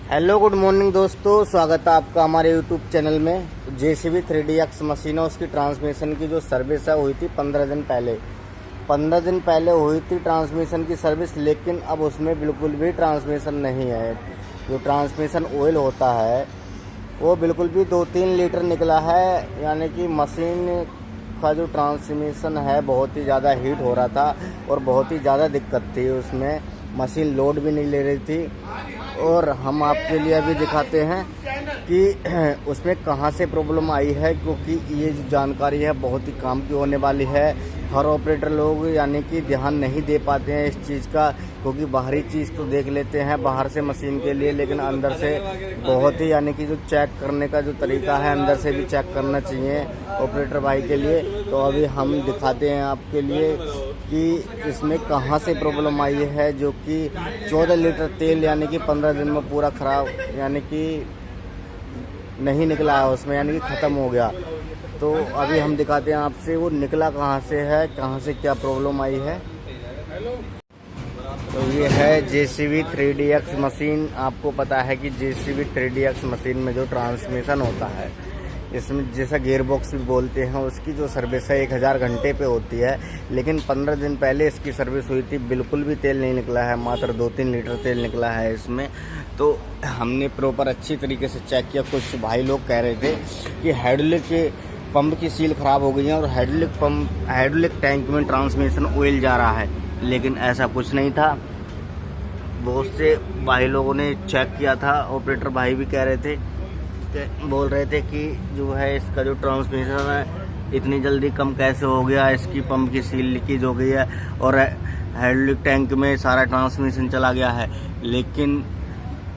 Hello good morning दोस्तों, स्वागत है आपका हमारे यूट्यूब चैनल में। JCB 3DX मशीन है, उसकी ट्रांसमिशन की जो सर्विस है हुई थी 15 दिन पहले। 15 दिन पहले हुई थी ट्रांसमिशन की सर्विस, लेकिन अब उसमें बिल्कुल भी ट्रांसमिशन नहीं है। जो ट्रांसमिशन ऑयल होता है वो बिल्कुल भी 2-3 लीटर निकला है, यानी कि मशीन का जो ट्रांसमिशन है बहुत ही ज़्यादा हीट हो रहा था और बहुत ही ज़्यादा दिक्कत थी उसमें। मशीन लोड भी नहीं ले रही थी। और हम आपके लिए अभी दिखाते हैं कि उसमें कहाँ से प्रॉब्लम आई है, क्योंकि ये जो जानकारी है बहुत ही काम की होने वाली है। हर ऑपरेटर लोग यानी कि ध्यान नहीं दे पाते हैं इस चीज़ का, क्योंकि बाहरी चीज़ तो देख लेते हैं बाहर से मशीन के लिए, लेकिन अंदर से बहुत ही यानी कि जो चेक करने का जो तरीका है अंदर से भी चेक करना चाहिए ऑपरेटर भाई के लिए। तो अभी हम दिखाते हैं आपके लिए कि इसमें कहाँ से प्रॉब्लम आई है, जो कि 14 लीटर तेल यानी कि 15 दिन में पूरा ख़राब यानी कि नहीं निकला है उसमें, यानी कि ख़त्म हो गया। तो अभी हम दिखाते हैं आपसे वो निकला कहाँ से है, कहाँ से क्या प्रॉब्लम आई है। तो ये है JCB 3DX मशीन। आपको पता है कि JCB 3DX मशीन में जो ट्रांसमिशन होता है, इसमें जैसा गियर बॉक्स भी बोलते हैं, उसकी जो सर्विस है 1000 घंटे पे होती है। लेकिन 15 दिन पहले इसकी सर्विस हुई थी, बिल्कुल भी तेल नहीं निकला है, मात्र 2-3 लीटर तेल निकला है इसमें। तो हमने प्रॉपर अच्छी तरीके से चेक किया। कुछ भाई लोग कह रहे थे कि हाइड्रोलिक पंप की सील ख़राब हो गई है और हाइड्रोलिक टैंक में ट्रांसमिशन ऑयल जा रहा है, लेकिन ऐसा कुछ नहीं था। बहुत से भाई लोगों ने चेक किया था, ऑपरेटर भाई भी कह रहे थे, बोल रहे थे कि जो है इसका जो ट्रांसमिशन है इतनी जल्दी कम कैसे हो गया, इसकी पंप की सील लीकेज हो गई है और हाइड्रोलिक टैंक में सारा ट्रांसमिशन चला गया है। लेकिन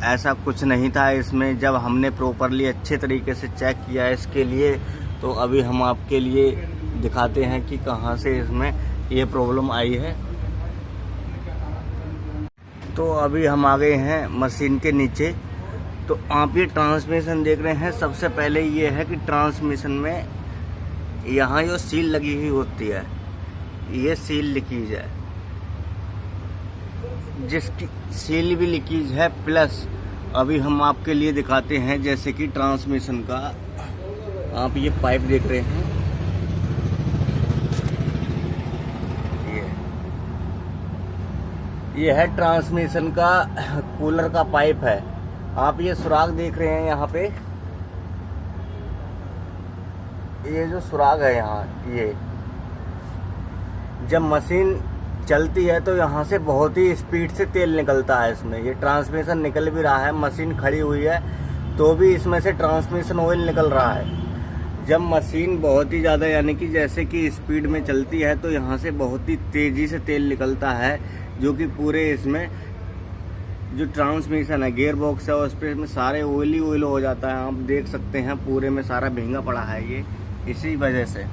ऐसा कुछ नहीं था इसमें। जब हमने प्रॉपरली अच्छे तरीके से चेक किया इसके लिए, तो अभी हम आपके लिए दिखाते हैं कि कहाँ से इसमें ये प्रॉब्लम आई है। तो अभी हम आ गए हैं मशीन के नीचे। तो आप ये ट्रांसमिशन देख रहे हैं। सबसे पहले ये है कि ट्रांसमिशन में यहाँ जो सील लगी हुई होती है, ये सील लीकेज है, जिसकी सील भी लीकेज है। प्लस अभी हम आपके लिए दिखाते हैं, जैसे कि ट्रांसमिशन का आप ये पाइप देख रहे हैं, ये है ट्रांसमिशन का कूलर का पाइप है। आप ये सुराग देख रहे हैं यहाँ पे, ये जो सुराग है यहाँ, ये जब मशीन चलती है तो यहाँ से बहुत ही स्पीड से तेल निकलता है इसमें। ये ट्रांसमिशन निकल भी रहा है, मशीन खड़ी हुई है तो भी इसमें से ट्रांसमिशन ऑयल निकल रहा है। जब मशीन बहुत ही ज़्यादा यानी कि जैसे कि स्पीड में चलती है तो यहाँ से बहुत ही तेज़ी से तेल निकलता है, जो कि पूरे इसमें जो ट्रांसमिशन है, गियर बॉक्स है, उस पर इसमें सारे ऑयल हो जाता है। आप देख सकते हैं पूरे में सारा भींगा पड़ा है ये, इसी वजह से।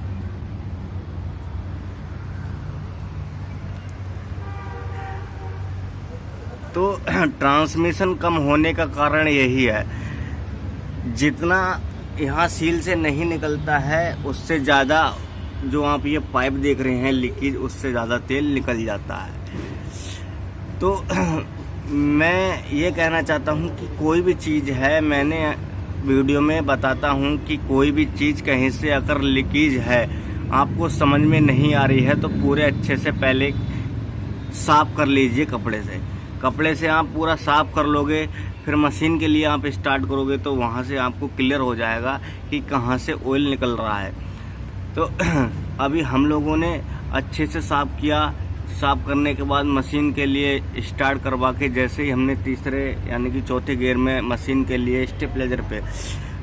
तो ट्रांसमिशन कम होने का कारण यही है, जितना यहाँ सील से नहीं निकलता है उससे ज़्यादा जो आप ये पाइप देख रहे हैं लीकेज, उससे ज़्यादा तेल निकल जाता है। तो मैं ये कहना चाहता हूँ कि कोई भी चीज़ है, मैंने वीडियो में बताता हूँ कि कोई भी चीज़ कहीं से अगर लीकेज है, आपको समझ में नहीं आ रही है, तो पूरे अच्छे से पहले साफ़ कर लीजिए कपड़े से। कपड़े से आप पूरा साफ़ कर लोगे, फिर मशीन के लिए आप स्टार्ट करोगे तो वहाँ से आपको क्लियर हो जाएगा कि कहाँ से ऑयल निकल रहा है। तो अभी हम लोगों ने अच्छे से साफ़ किया। साफ़ करने के बाद मशीन के लिए स्टार्ट करवा के, जैसे ही हमने तीसरे यानी कि चौथे गियर में मशीन के लिए स्टेबलाइजर पे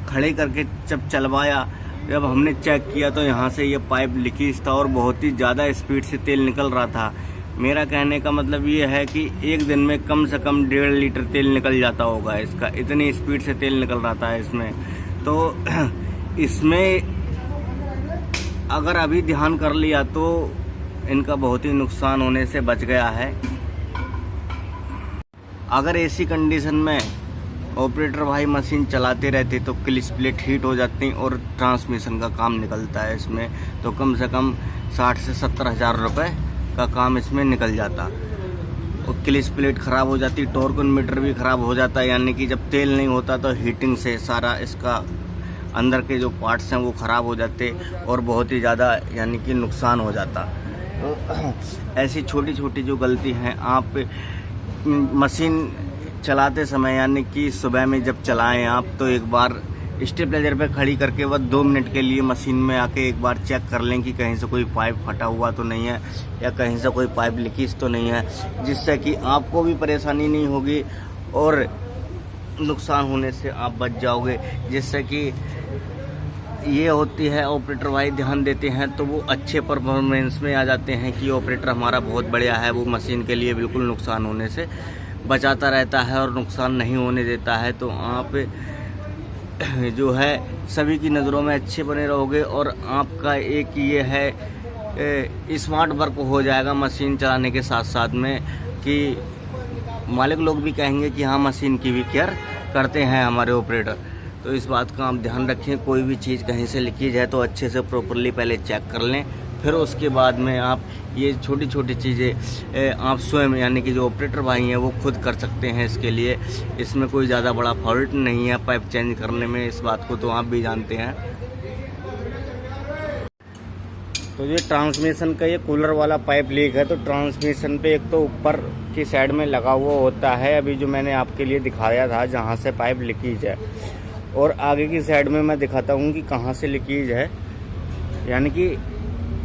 खड़े करके जब चलवाया, जब हमने चेक किया तो यहाँ से ये पाइप लीकेज था और बहुत ही ज़्यादा स्पीड से तेल निकल रहा था। मेरा कहने का मतलब ये है कि एक दिन में कम से कम 1.5 लीटर तेल निकल जाता होगा इसका, इतनी स्पीड से तेल निकल रहा था इसमें। तो इसमें अगर अभी ध्यान कर लिया तो इनका बहुत ही नुकसान होने से बच गया है। अगर ऐसी कंडीशन में ऑपरेटर भाई मशीन चलाते रहते तो क्लिच प्लेट हीट हो जाती और ट्रांसमिशन का काम निकलता है इसमें, तो कम से कम 60 से 70 हज़ार रुपये का काम इसमें निकल जाता। और क्लिच प्लेट ख़राब हो जाती, टॉर्क भी ख़राब हो जाता है, यानी कि जब तेल नहीं होता तो हीटिंग से सारा इसका अंदर के जो पार्ट्स हैं वो ख़राब हो जाते और बहुत ही ज़्यादा यानी कि नुकसान हो जाता। तो ऐसी छोटी छोटी जो गलती हैं, आप मशीन चलाते समय यानी कि सुबह में जब चलाएं आप, तो एक बार स्टेबलाइजर पे खड़ी करके बस 2 मिनट के लिए मशीन में आके एक बार चेक कर लें कि कहीं से कोई पाइप फटा हुआ तो नहीं है या कहीं से कोई पाइप लीकेज तो नहीं है, जिससे कि आपको भी परेशानी नहीं होगी और नुकसान होने से आप बच जाओगे। जिससे कि ये होती है, ऑपरेटर भाई ध्यान देते हैं तो वो अच्छे परफॉर्मेंस में आ जाते हैं कि ऑपरेटर हमारा बहुत बढ़िया है, वो मशीन के लिए बिल्कुल नुकसान होने से बचाता रहता है और नुकसान नहीं होने देता है। तो आप जो है सभी की नज़रों में अच्छे बने रहोगे और आपका एक ये है स्मार्ट वर्क हो जाएगा मशीन चलाने के साथ साथ में, कि मालिक लोग भी कहेंगे कि हाँ मशीन की भी केयर करते हैं हमारे ऑपरेटर। तो इस बात का आप ध्यान रखें, कोई भी चीज़ कहीं से लीकेज है तो अच्छे से प्रॉपरली पहले चेक कर लें, फिर उसके बाद में आप ये छोटी छोटी चीज़ें आप स्वयं यानी कि जो ऑपरेटर भाई हैं वो खुद कर सकते हैं। इसके लिए इसमें कोई ज़्यादा बड़ा फॉल्ट नहीं है पाइप चेंज करने में, इस बात को तो आप भी जानते हैं। तो ये ट्रांसमिशन का ये कूलर वाला पाइप लीक है। तो ट्रांसमिशन पे एक तो ऊपर की साइड में लगा हुआ होता है, अभी जो मैंने आपके लिए दिखाया था जहाँ से पाइप लीकेज है, और आगे की साइड में मैं दिखाता हूँ कि कहाँ से लीकेज है, यानी कि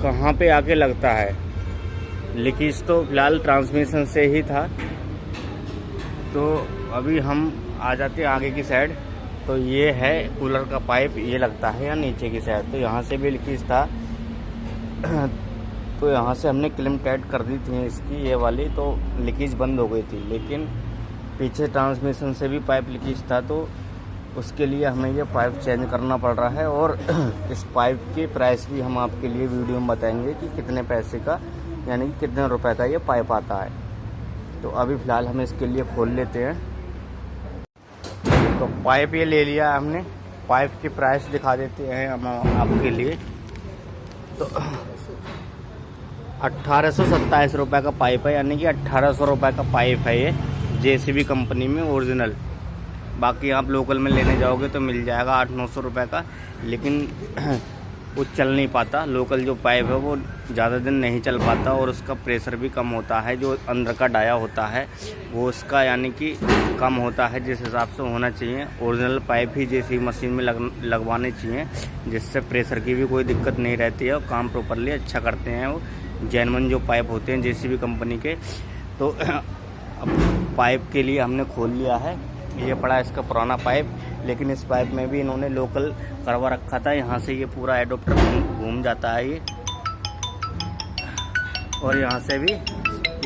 कहाँ पे आके लगता है। लीकेज तो फिलहाल ट्रांसमिशन से ही था। तो अभी हम आ जाते हैं आगे की साइड। तो ये है कूलर का पाइप, ये लगता है या नीचे की साइड, तो यहाँ से भी लीकेज था। तो यहाँ से हमने क्लिप टाइट कर दी थी इसकी ये वाली, तो लीकेज बंद हो गई थी। लेकिन पीछे ट्रांसमिशन से भी पाइप लीकेज था, तो उसके लिए हमें ये पाइप चेंज करना पड़ रहा है। और इस पाइप की प्राइस भी हम आपके लिए वीडियो में बताएंगे कि कितने पैसे का यानी कि कितने रुपए का ये पाइप आता है। तो अभी फ़िलहाल हम इसके लिए खोल लेते हैं। तो पाइप ये ले लिया हमने, पाइप की प्राइस दिखा देते हैं हम आपके लिए। तो 1827 रुपये का पाइप है, यानी कि 1800 रुपये का पाइप है ये, JCB कंपनी में ओरिजिनल। बाकी आप लोकल में लेने जाओगे तो मिल जाएगा 800-900 रुपये का, लेकिन वो चल नहीं पाता। लोकल जो पाइप है वो ज़्यादा दिन नहीं चल पाता और उसका प्रेशर भी कम होता है। जो अंदर का डाया होता है वो उसका यानी कि कम होता है, जिस हिसाब से होना चाहिए। ओरिजिनल पाइप ही जैसी मशीन में लगवाने चाहिए, जिससे प्रेशर की भी कोई दिक्कत नहीं रहती है और काम प्रॉपरली अच्छा करते हैं वो जेन्युइन जो पाइप होते हैं JCB कंपनी के। तो अब पाइप के लिए हमने खोल लिया है, ये पड़ा इसका पुराना पाइप, लेकिन इस पाइप में भी इन्होंने लोकल करवा रखा था। यहाँ से ये पूरा एडोप्टर घूम जाता है ये, और यहाँ से भी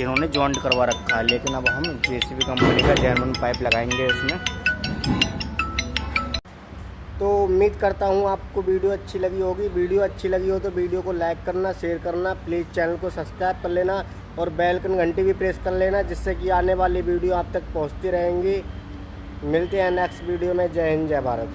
इन्होंने जॉइंट करवा रखा है। लेकिन अब हम JCB कंपनी का जेन्युइन पाइप लगाएंगे इसमें। तो उम्मीद करता हूँ आपको वीडियो अच्छी लगी होगी। वीडियो अच्छी लगी हो तो वीडियो को लाइक करना, शेयर करना, प्लीज़ चैनल को सब्सक्राइब कर लेना और बेल आइकन घंटी भी प्रेस कर लेना, जिससे कि आने वाली वीडियो आप तक पहुँचती रहेंगी। मिलते हैं नेक्स्ट वीडियो में। जय हिंद, जय भारत।